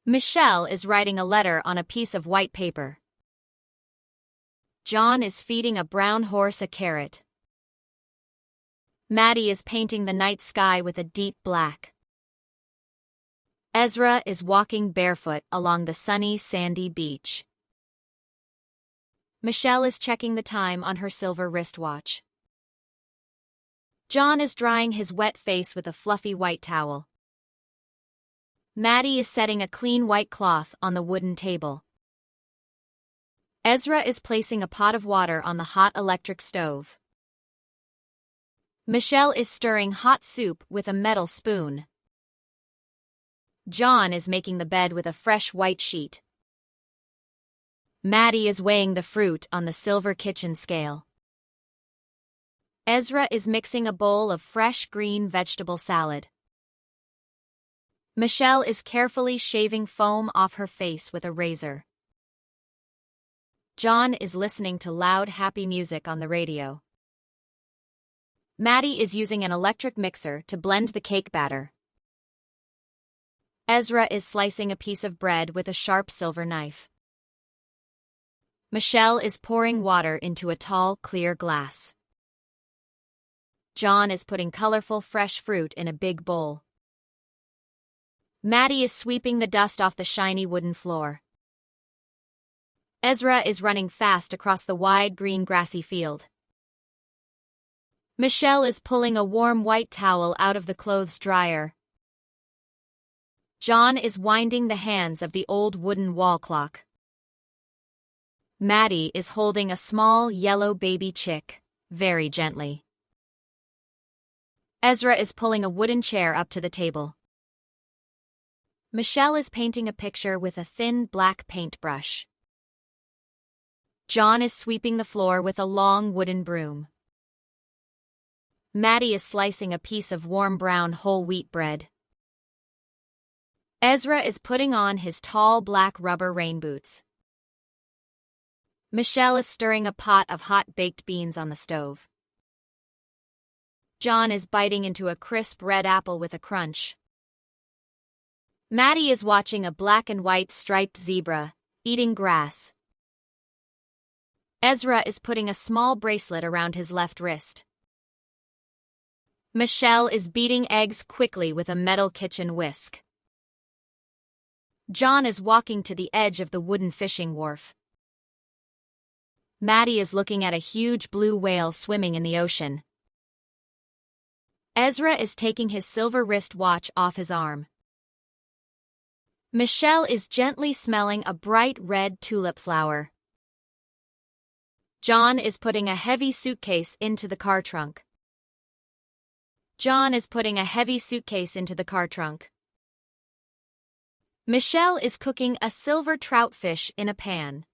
Michelle is writing a letter on a piece of white paper. John is feeding a brown horse a carrot. Maddie is painting the night sky with a deep black. Ezra is walking barefoot along the sunny, sandy beach. Michelle is checking the time on her silver wristwatch. John is drying his wet face with a fluffy white towel. Maddie is setting a clean white cloth on the wooden table. Ezra is placing a pot of water on the hot electric stove. Michelle is stirring hot soup with a metal spoon. John is making the bed with a fresh white sheet. Maddie is weighing the fruit on the silver kitchen scale. Ezra is mixing a bowl of fresh green vegetable salad. Michelle is carefully shaving foam off her face with a razor. John is listening to loud, happy music on the radio. Maddie is using an electric mixer to blend the cake batter. Ezra is slicing a piece of bread with a sharp silver knife. Michelle is pouring water into a tall, clear glass. John is putting colorful, fresh fruit in a big bowl. Maddie is sweeping the dust off the shiny wooden floor. Ezra is running fast across the wide, green, grassy field. Michelle is pulling a warm white towel out of the clothes dryer. John is winding the hands of the old wooden wall clock. Maddie is holding a small yellow baby chick, very gently. Ezra is pulling a wooden chair up to the table. Michelle is painting a picture with a thin black paintbrush. John is sweeping the floor with a long wooden broom. Maddie is slicing a piece of warm brown whole wheat bread. Ezra is putting on his tall black rubber rain boots. Michelle is stirring a pot of hot baked beans on the stove. John is biting into a crisp red apple with a crunch. Maddie is watching a black and white striped zebra, eating grass. Ezra is putting a small bracelet around his left wrist. Michelle is beating eggs quickly with a metal kitchen whisk. John is walking to the edge of the wooden fishing wharf. Maddie is looking at a huge blue whale swimming in the ocean. Ezra is taking his silver wrist watch off his arm. Michelle is gently smelling a bright red tulip flower. John is putting a heavy suitcase into the car trunk. John is putting a heavy suitcase into the car trunk. Michelle is cooking a silver trout fish in a pan.